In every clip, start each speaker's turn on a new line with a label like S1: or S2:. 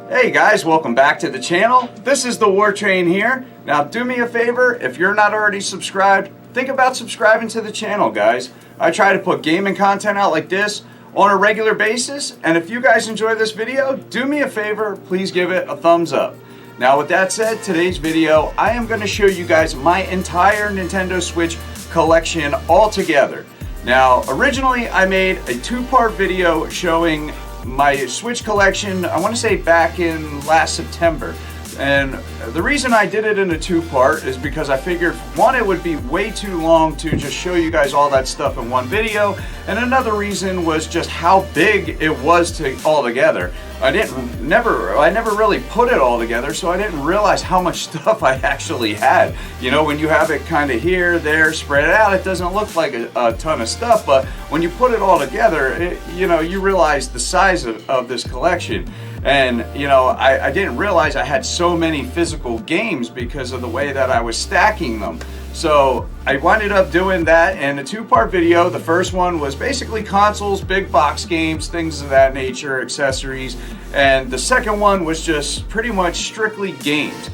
S1: Hey guys, welcome back to the channel. This is the War Train here. Now do me a favor, if you're not already subscribed, think about subscribing to the channel, guys. I try to put gaming content out like this on a regular basis, and if you guys enjoy this video, do me a favor, please give it a thumbs up. Now with that said, today's video, I am going to show you guys my entire Nintendo Switch collection all together. Now originally I made a two-part video showing my Switch collection, I want to say back in last September. And the reason I did it in a two-part is because I figured, one, it would be way too long to just show you guys all that stuff in one video, and another reason was just how big it was all together. I never really put it all together, so I didn't realize how much stuff I actually had. You know, when you have it kind of here, there, spread out, it doesn't look like a ton of stuff, but when you put it all together, you realize the size of this collection. And I didn't realize I had so many physical games because of the way that I was stacking them. So I ended up doing that in a two-part video. The first one was basically consoles, big box games, things of that nature, accessories. And the second one was just pretty much strictly games.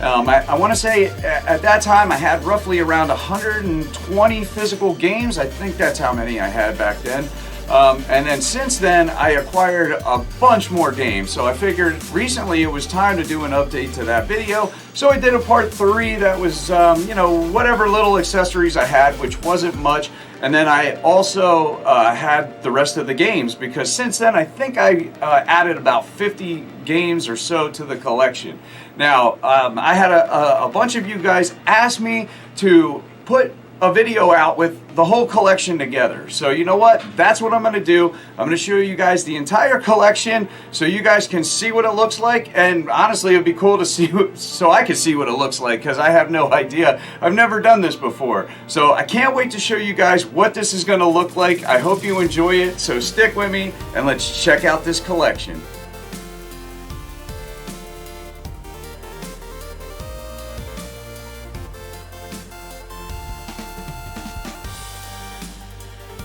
S1: I want to say at that time I had roughly around 120 physical games. I think that's how many I had back then. And then since then I acquired a bunch more games, so I figured recently it was time to do an update to that video, so I did a part 3 that was whatever little accessories I had, which wasn't much, and then I also had the rest of the games, because since then I think I added about 50 games or so to the collection. Now I had a bunch of you guys ask me to put a video out with the whole collection together. So you know what? That's what I'm going to do. I'm going to show you guys the entire collection so you guys can see what it looks like, and honestly it would be cool to see so I can see what it looks like, because I have no idea. I've never done this before. So I can't wait to show you guys what this is going to look like. I hope you enjoy it, so stick with me and let's check out this collection.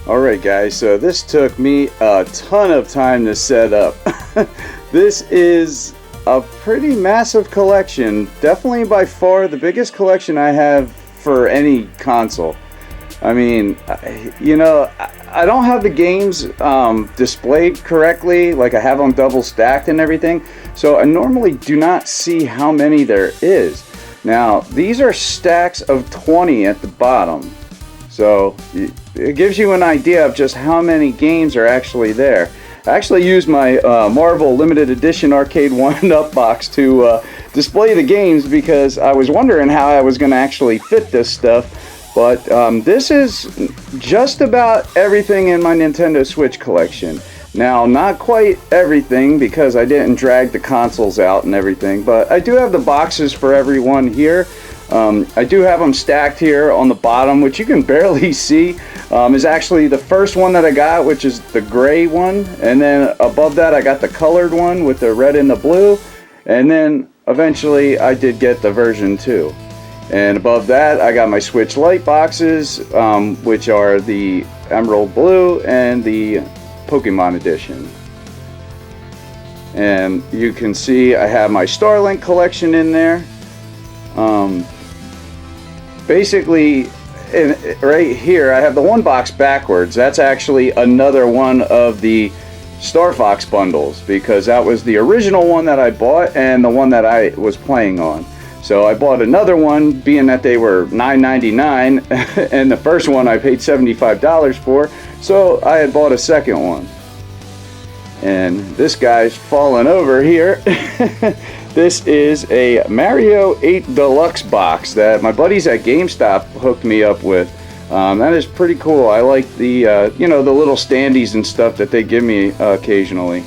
S1: Alright guys, so this took me a ton of time to set up. This is a pretty massive collection, definitely by far the biggest collection I have for any console. I mean, I don't have the games displayed correctly, like I have them double stacked and everything, so I normally do not see how many there is. Now, these are stacks of 20 at the bottom. So it gives you an idea of just how many games are actually there. I actually used my Marvel limited edition Arcade 1-Up box to display the games, because I was wondering how I was going to actually fit this stuff. But this is just about everything in my Nintendo Switch collection. Now, not quite everything, because I didn't drag the consoles out and everything, but I do have the boxes for everyone here. I do have them stacked here on the bottom, which you can barely see, is actually the first one that I got, which is the gray one, and then above that I got the colored one with the red and the blue, and then eventually I did get the version 2. And above that I got my Switch Lite boxes, which are the Emerald Blue and the Pokemon Edition. And you can see I have my Starlink collection in there. Basically, right here I have the one box backwards. That's actually another one of the Star Fox bundles, because that was the original one that I bought and the one that I was playing on. So I bought another one, being that they were $9.99 and the first one I paid $75 for, so I had bought a second one. And this guy's falling over here. This is a Mario 8 Deluxe box that my buddies at GameStop hooked me up with. That is pretty cool. I like the the little standees and stuff that they give me occasionally.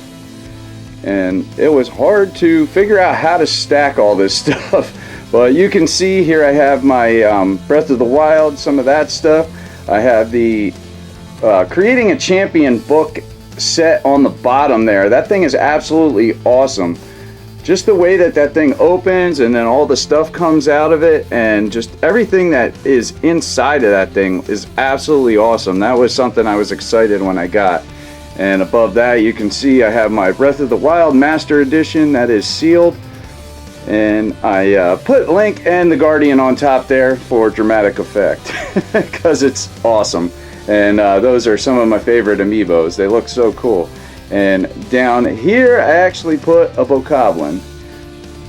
S1: And it was hard to figure out how to stack all this stuff. But you can see here I have my Breath of the Wild, some of that stuff. I have the Creating a Champion book set on the bottom there. That thing is absolutely awesome. Just the way that that thing opens and then all the stuff comes out of it, and just everything that is inside of that thing is absolutely awesome. That was something I was excited when I got. And above that you can see I have my Breath of the Wild Master Edition that is sealed. And I put Link and the Guardian on top there for dramatic effect because it's awesome. And those are some of my favorite amiibos. They look so cool. And down here I actually put a Bokoblin.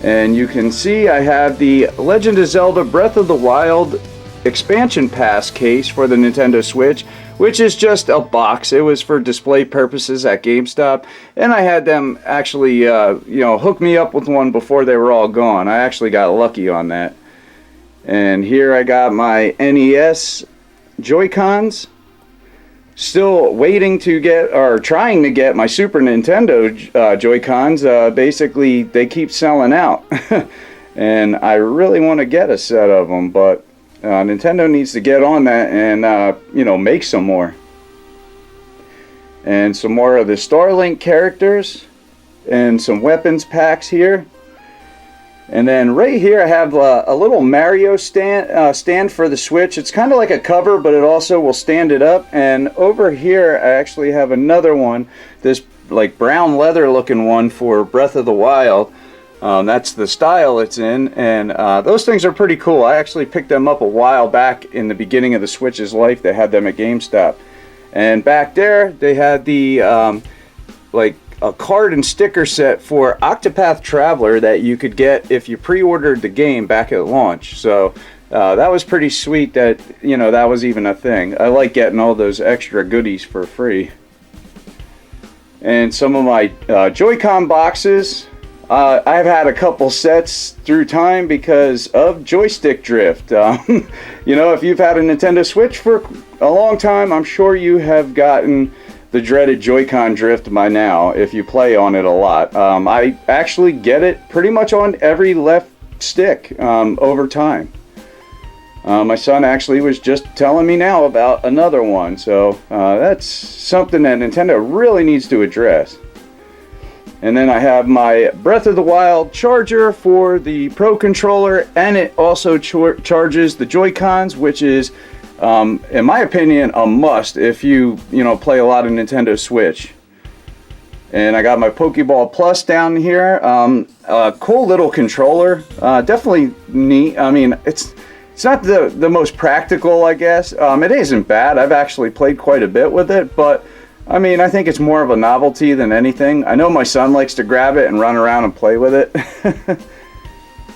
S1: And you can see I have the Legend of Zelda Breath of the Wild expansion pass case for the Nintendo Switch, which is just a box. It was for display purposes at GameStop, and I had them actually hook me up with one before they were all gone. I actually got lucky on that. And here I got my NES Joy-Cons. Still waiting to get, or trying to get, my Super Nintendo Joy-Cons. Basically they keep selling out. And I really want to get a set of them, but Nintendo needs to get on that and make some more. And some more of the Starlink characters and some weapons packs here. And then right here I have a little Mario stand for the Switch. It's kind of like a cover, but it also will stand it up. And over here I actually have another one, this like brown leather looking one for Breath of the Wild. That's the style it's in, and those things are pretty cool. I actually picked them up a while back in the beginning of the Switch's life. They had them at GameStop. And back there they had the like a card and sticker set for Octopath Traveler that you could get if you pre-ordered the game back at launch. So that was pretty sweet that that was even a thing. I like getting all those extra goodies for free. And some of my Joy-Con boxes, I've had a couple sets through time because of joystick drift. If you've had a Nintendo Switch for a long time, I'm sure you have gotten the dreaded Joy-Con drift by now if you play on it a lot. I actually get it pretty much on every left stick over time. My son actually was just telling me now about another one, so that's something that Nintendo really needs to address. And then I have my Breath of the Wild charger for the Pro Controller, and it also charges the Joy-Cons, which is, in my opinion, a must if you play a lot of Nintendo Switch. And I got my Pokeball Plus down here. A cool little controller, definitely neat. I mean, it's not the most practical, I guess. It isn't bad. I've actually played quite a bit with it, but I mean, I think it's more of a novelty than anything. I know my son likes to grab it and run around and play with it.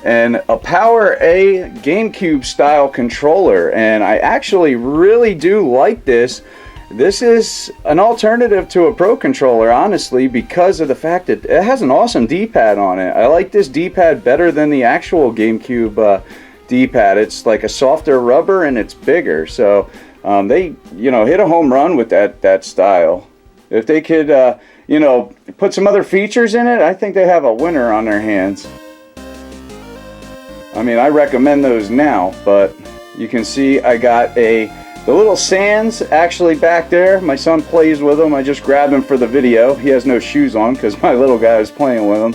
S1: And a Power A GameCube style controller, and I actually really do like this. This is an alternative to a Pro Controller, honestly, because of the fact that it has an awesome D-pad on it. I like this D-pad better than the actual GameCube D-pad. It's like a softer rubber and it's bigger, so they hit a home run with that style. If they could put some other features in it, I think they have a winner on their hands. I mean, I recommend those now, but you can see I got the little sands actually back there. My son plays with them. I just grabbed them for the video. He has no shoes on because my little guy is playing with them.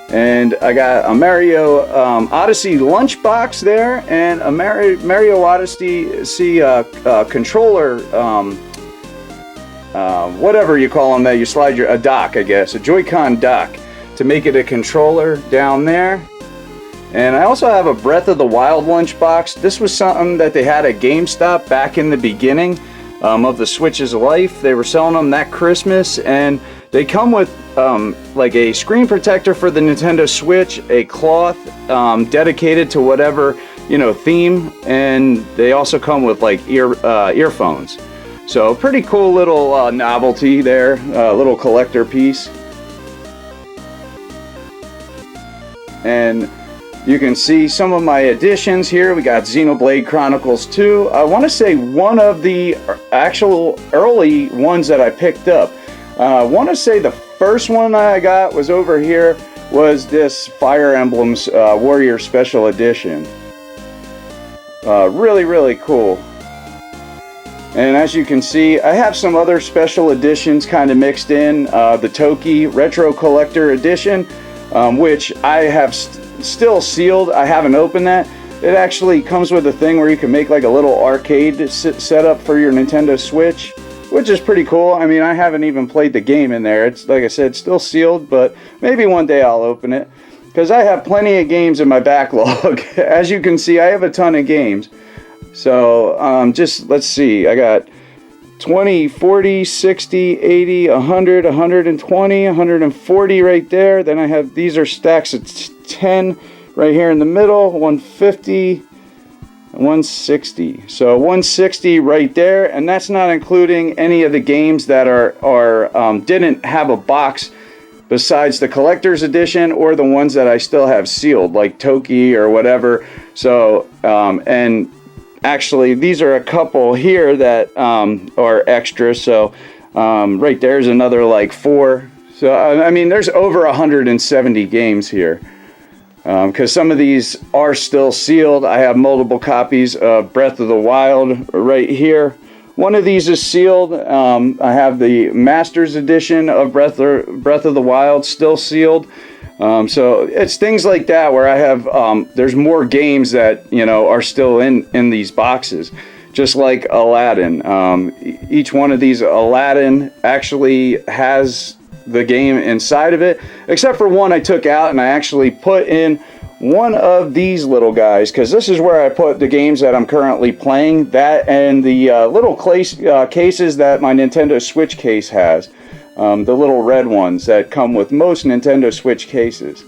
S1: And I got a Mario Odyssey lunchbox there, and a Mario Odyssey controller, whatever you call them, that you slide a dock, I guess, a Joy-Con dock, to make it a controller down there. And I also have a Breath of the Wild lunchbox. This was something that they had at GameStop back in the beginning of the Switch's life. They were selling them that Christmas, and they come with like a screen protector for the Nintendo Switch, a cloth dedicated to whatever theme, and they also come with like earphones. So pretty cool little novelty there, little collector piece. And you can see some of my additions here. We got Xenoblade Chronicles 2. I want to say one of the actual early ones that I picked up. I want to say the first one I got was over here, was this Fire Emblem's Warrior Special Edition. Really, really cool. And as you can see, I have some other special editions kind of mixed in. The Toki Retro Collector Edition, which I have still sealed. I haven't opened that. It actually comes with a thing where you can make like a little arcade setup for your Nintendo Switch, which is pretty cool. I mean, I haven't even played the game in there. It's, like I said, still sealed, but maybe one day I'll open it, because I have plenty of games in my backlog. As you can see, I have a ton of games. So just let's see, I got 20, 40, 60, 80, 100, 120, 140 right there. Then I have, these are stacks of 10 right here in the middle, 150, 160. So 160 right there, and that's not including any of the games that didn't have a box besides the collector's edition, or the ones that I still have sealed, like Toki or whatever. So and actually these are a couple here that are extra. So right there's another like 4. So I mean, there's over 170 games here, because some of these are still sealed. I have multiple copies of Breath of the Wild right here. One of these is sealed. I have the Masters Edition of Breath of the Wild still sealed. So it's things like that where I have, there's more games that, you know, are still in these boxes. Just like Aladdin. Each one of these Aladdin actually has the game inside of it, except for one I took out, and I actually put in one of these little guys, because this is where I put the games that I'm currently playing, that and the little cases that my Nintendo Switch case has, the little red ones that come with most Nintendo Switch cases.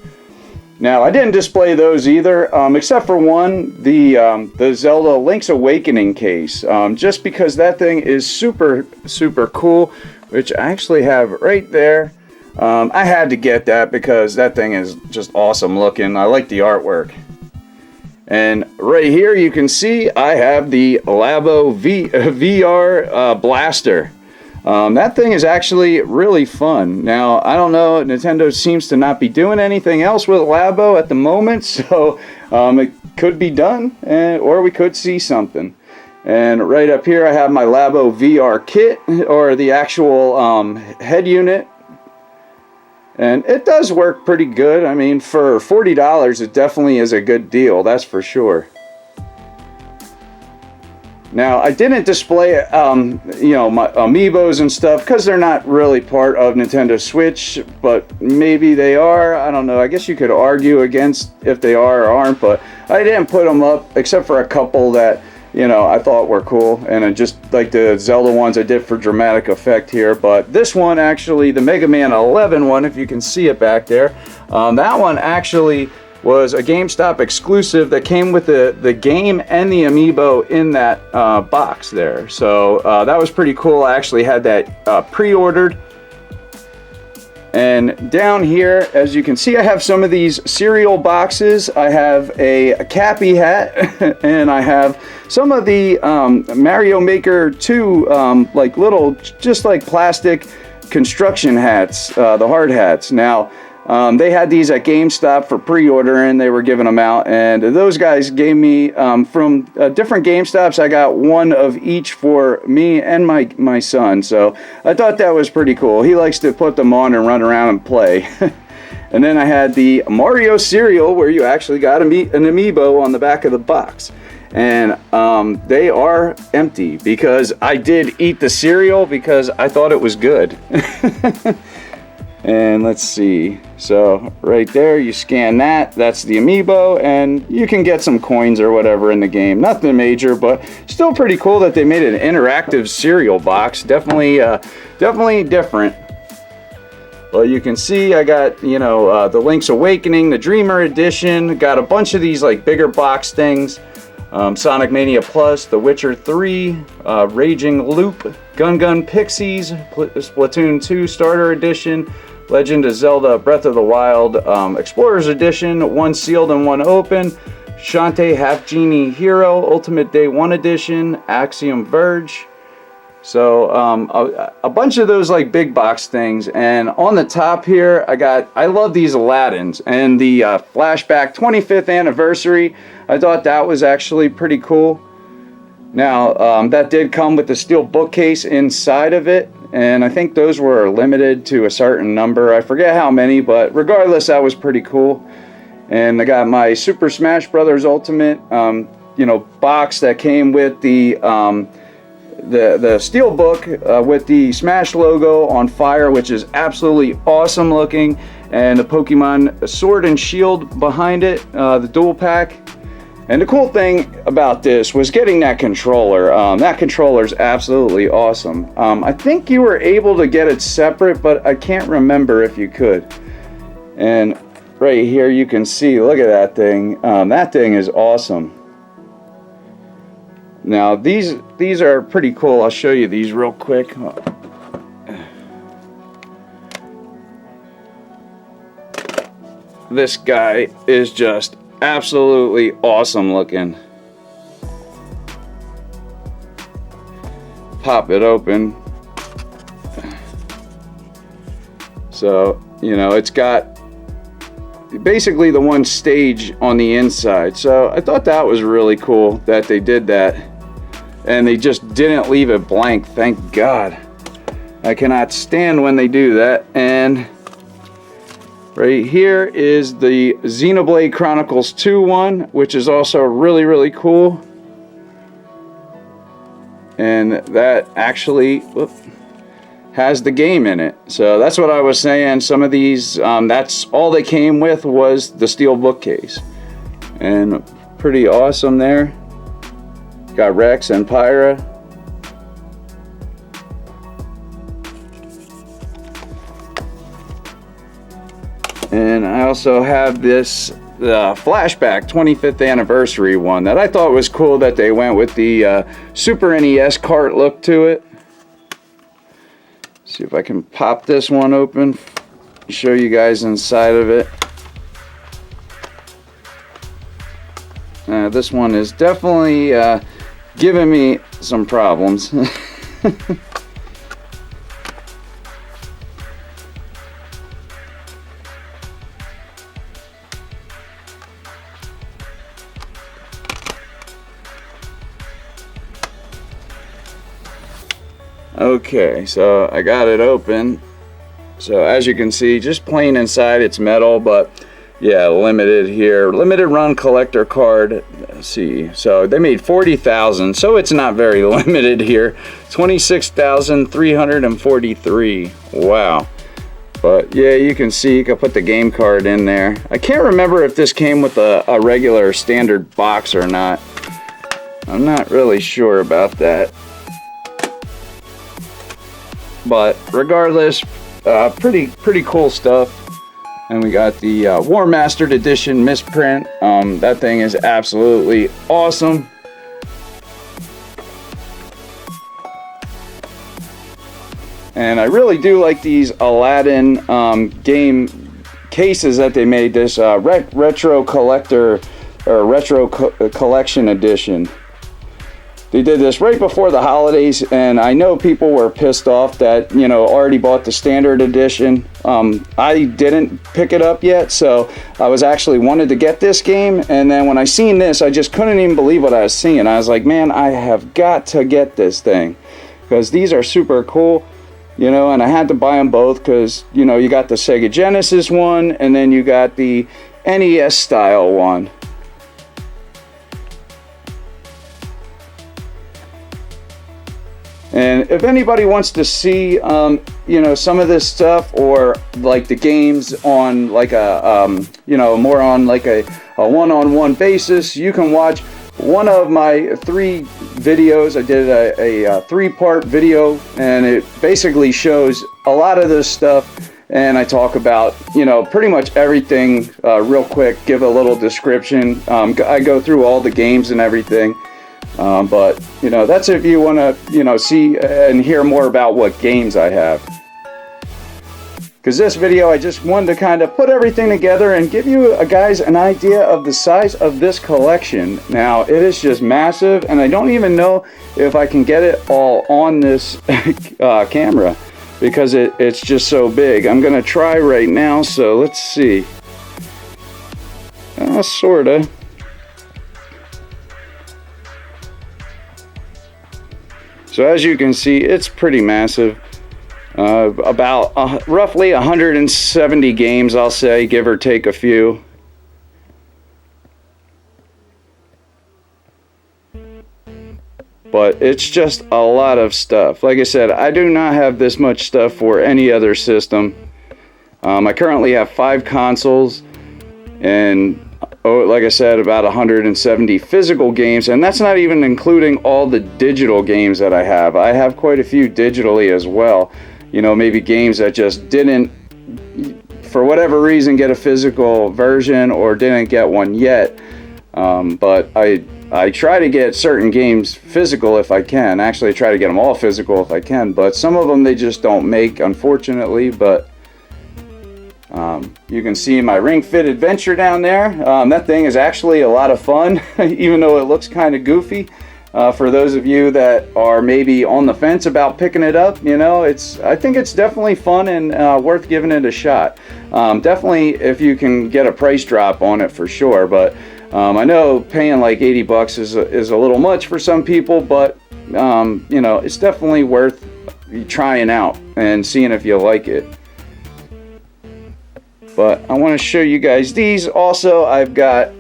S1: Now, I didn't display those either, except for one, the Zelda Link's Awakening case, just because that thing is super cool, which I actually have right there. I had to get that because that thing is just awesome looking. I like the artwork. And right here you can see I have the Labo VR Blaster. That thing is actually really fun. Now, I don't know, Nintendo seems to not be doing anything else with Labo at the moment, so it could be done, or we could see something. And right up here I have my Labo VR kit, or the actual head unit. And it does work pretty good. I mean, for $40, it definitely is a good deal, that's for sure. Now, I didn't display, you know, my amiibos and stuff, because they're not really part of Nintendo Switch, but maybe they are. I don't know. I guess you could argue against if they are or aren't, but I didn't put them up, except for a couple that, you know, I thought were cool, and I just like the Zelda ones I did for dramatic effect here. But this one, actually, the Mega Man 11 one, if you can see it back there, that one actually was a GameStop exclusive that came with the game and the amiibo in that box there. So that was pretty cool. I actually had that pre-ordered. And down here, as you can see, I have some of these cereal boxes. I have a Cappy hat, and I have some of the Mario Maker 2, like little, just like plastic construction hats, the hard hats. Now, they had these at GameStop for pre-order, and they were giving them out, and those guys gave me from different GameStops. I got one of each for me and my son, so I thought that was pretty cool. He likes to put them on and run around and play. And then I had the Mario cereal, where you actually got an amiibo on the back of the box, and they are empty because I did eat the cereal because I thought it was good. And let's see, so right there you scan that's the amiibo, and you can get some coins or whatever in the game. Nothing major, but still pretty cool that they made an interactive cereal box. Definitely different. Well, you can see I got, you know, the Link's Awakening, the Dreamer Edition, got a bunch of these like bigger box things. Sonic Mania Plus, The Witcher 3, Raging Loop, Gun Pixies, Splatoon 2 Starter Edition, Legend of Zelda Breath of the Wild Explorers Edition, one sealed and one open, Shantae Half Genie Hero Ultimate Day 1 Edition, Axiom Verge. So a bunch of those like big box things. And on the top here I love these Aladdins, and the Flashback 25th anniversary. I thought that was actually pretty cool. Now that did come with the steel bookcase inside of it, and I think those were limited to a certain number. I forget how many, but regardless, that was pretty cool. And I got my Super Smash Bros. Ultimate, you know, box that came with the the steel book with the Smash logo on fire, which is absolutely awesome looking, and the Pokemon Sword and Shield behind it, the dual pack. And the cool thing about this was getting that controller. That controller is absolutely awesome. I think you were able to get it separate, but I can't remember if you could. And right here you can see, look at that thing. That thing is awesome. Now these are pretty cool. I'll show you these real quick. This guy is just absolutely awesome looking. Pop it open. So, you know, it's got basically the one stage on the inside. So I thought that was really cool that they did that. And they just didn't leave it blank, thank God. I cannot stand when they do that. And right here is the Xenoblade Chronicles 2 one, which is also really, really cool. And that actually has the game in it. So that's what I was saying. Some of these, that's all they came with was the steel bookcase. And pretty awesome there. Got Rex and Pyra. And I also have this Flashback 25th anniversary one that I thought was cool that they went with the Super NES cart look to it. See if I can pop this one open, show you guys inside of it. This one is definitely giving me some problems. Okay, so I got it open. So as you can see, just plain inside, it's metal, but yeah, limited here. Limited run collector card. Let's see. So they made 40,000, so it's not very limited here. 26,343. Wow. But yeah, you can see, you can put the game card in there. I can't remember if this came with a regular standard box or not. I'm not really sure about that. But regardless, pretty cool stuff. And we got the War Mastered Edition misprint. That thing is absolutely awesome. And I really do like these Aladdin game cases that they made. This retro collector or retro collection edition. They did this right before the holidays, and I know people were pissed off that, you know, already bought the standard edition. I didn't pick it up yet, so I was actually wanted to get this game, and then when I seen this, I just couldn't even believe what I was seeing. I was like, man, I have got to get this thing, because these are super cool, you know, and I had to buy them both, because, you know, you got the Sega Genesis one, and then you got the NES style one. And if anybody wants to see, you know, some of this stuff, or like the games on like a, you know, more on like a one-on-one basis, you can watch one of my 3 videos. I did a 3-part video, and it basically shows a lot of this stuff. And I talk about, you know, pretty much everything real quick, give a little description. I go through all the games and everything. But, you know, that's if you want to, you know, see and hear more about what games I have. Because this video, I just wanted to kind of put everything together and give you guys an idea of the size of this collection. Now, it is just massive, and I don't even know if I can get it all on this camera, because it's just so big. I'm going to try right now, so let's see. Sorta. So as you can see, it's pretty massive. About roughly 170 games, I'll say, give or take a few.
S2: but it's just a lot of stuff. Like I said, I do not have this much stuff for any other system. I currently have 5 consoles and, like I said, about 170 physical games, and that's not even including all the digital games that I have. I have quite a few digitally as well. You know, maybe games that just didn't, for whatever reason, get a physical version or didn't get one yet. But I try to get certain games physical if I can. Actually, I try to get them all physical if I can, but some of them they just don't make, unfortunately. But you can see my Ring Fit Adventure down there. That thing is actually a lot of fun, even though it looks kind of goofy. For those of you that are maybe on the fence about picking it up, you know, I think it's definitely fun and worth giving it a shot. Definitely if you can get a price drop on it, for sure. But I know paying like 80 bucks is a little much for some people, but you know, it's definitely worth trying out and seeing if you like it. But I want to show you guys these. Also, I've got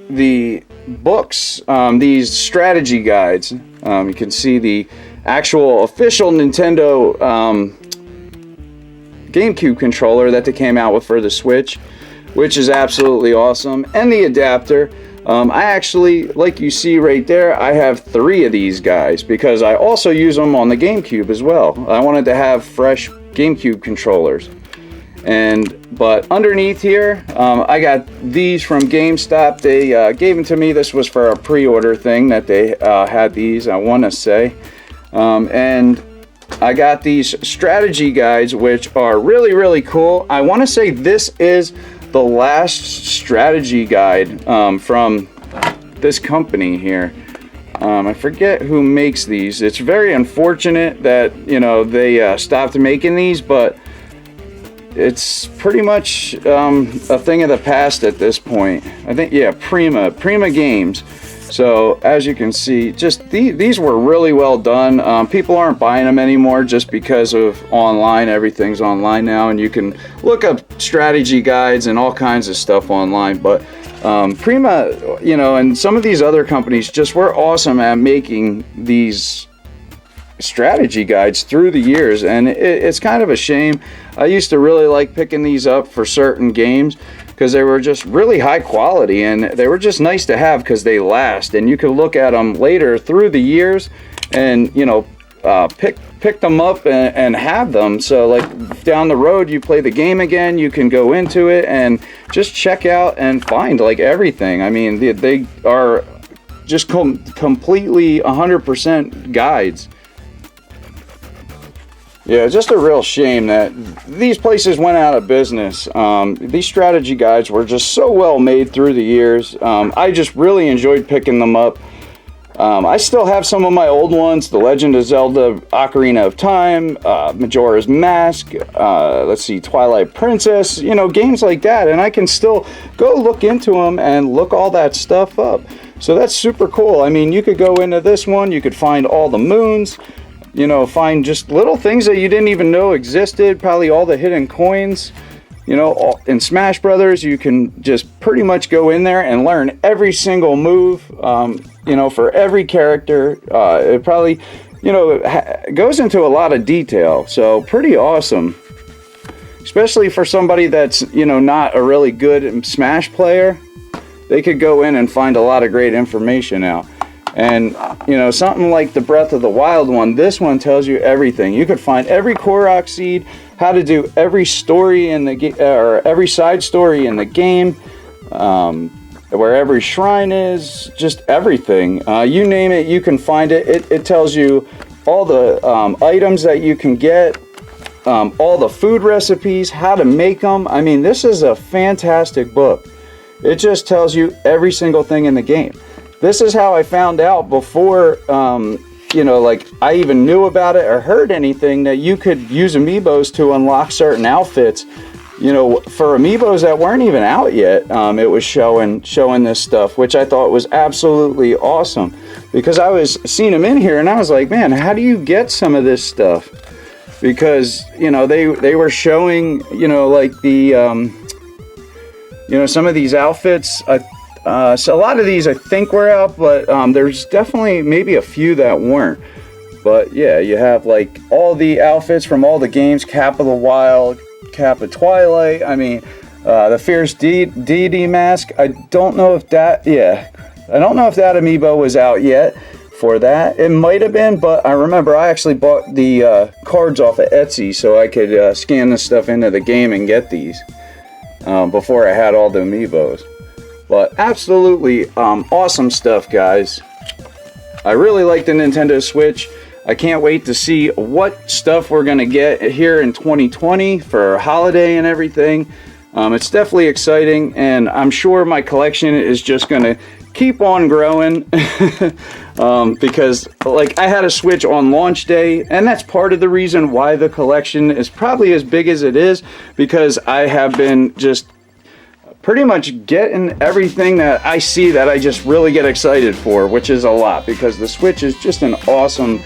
S2: the books, these strategy guides. You can see the actual official Nintendo GameCube controller that they came out with for the Switch, which is absolutely awesome, and the adapter. I actually, like you see right there, I have 3 of these guys because I also use them on the GameCube as well. I wanted to have fresh GameCube controllers. But underneath here, I got these from GameStop. They gave them to me. This was for a pre-order thing that they had these, I want to say. And I got these strategy guides, which are really, really cool. I want to say this is the last strategy guide from this company here. I forget who makes these. It's very unfortunate that, you know, they stopped making these, but it's pretty much a thing of the past at this point. I think, yeah, Prima Games. So as you can see, just these were really well done. People aren't buying them anymore just because of online. Everything's online now, and you can look up strategy guides and all kinds of stuff online. But Prima, you know, and some of these other companies just were awesome at making these strategy guides through the years, and it's kind of a shame. I used to really like picking these up for certain games because they were just really high quality, and they were just nice to have because they last, and you could look at them later through the years and, you know, pick them up and have them. So like down the road, you play the game again, you can go into it and just check out and find like everything. I mean, they are just completely 100% guides. Yeah, just a real shame that these places went out of business. These strategy guides were just so well made through the years. I just really enjoyed picking them up. I still have some of my old ones, The Legend of Zelda Ocarina of Time, Majora's Mask, let's see, Twilight Princess, you know, games like that. And I can still go look into them and look all that stuff up. So that's super cool. I mean, you could go into this one, you could find all the moons, you know, find just little things that you didn't even know existed, probably all the hidden coins. You know, in Smash Brothers, you can just pretty much go in there and learn every single move, you know, for every character. It probably, you know, goes into a lot of detail. So pretty awesome, especially for somebody that's, you know, not a really good Smash player. They could go in and find a lot of great information out. And, you know, something like the Breath of the Wild one, this one tells you everything. You could find every Korok seed, how to do every story in the game, or every side story in the game, where every shrine is, just everything. You name it, you can find it. It tells you all the items that you can get, all the food recipes, how to make them. I mean, this is a fantastic book. It just tells you every single thing in the game. This is how I found out before, you know, like I even knew about it or heard anything, that you could use amiibos to unlock certain outfits. You know, for amiibos that weren't even out yet, it was showing this stuff, which I thought was absolutely awesome. Because I was seeing them in here and I was like, man, how do you get some of this stuff? Because, you know, they were showing, you know, like the, you know, some of these outfits, So a lot of these I think were out, but there's definitely maybe a few that weren't. But yeah, you have like all the outfits from all the games, Cap of the Wild, Cap of Twilight. I mean, the Fierce Deity mask. I don't know if that, I don't know if that amiibo was out yet for that. It might have been, but I remember I actually bought the cards off of Etsy so I could scan this stuff into the game and get these before I had all the amiibos. But absolutely awesome stuff, guys. I really like the Nintendo Switch. I can't wait to see what stuff we're going to get here in 2020 for holiday and everything. It's definitely exciting, and I'm sure my collection is just going to keep on growing because like I had a Switch on launch day, and that's part of the reason why the collection is probably as big as it is, because I have been just pretty much getting everything that I see that I just really get excited for, which is a lot, because the Switch is just an awesome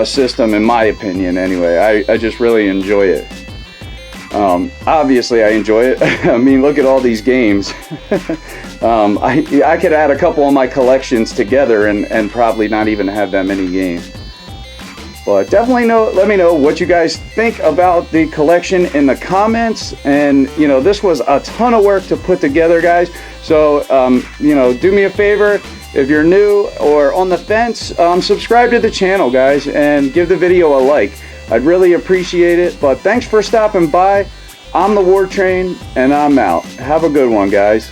S2: system in my opinion anyway. I just really enjoy it. Obviously I enjoy it. I mean, look at all these games. I could add a couple of my collections together and probably not even have that many games. But definitely let me know what you guys think about the collection in the comments. And you know, this was a ton of work to put together, guys. So you know, do me a favor. If you're new or on the fence, subscribe to the channel, guys, and give the video a like. I'd really appreciate it. But thanks for stopping by. I'm the War Train, and I'm out. Have a good one, guys.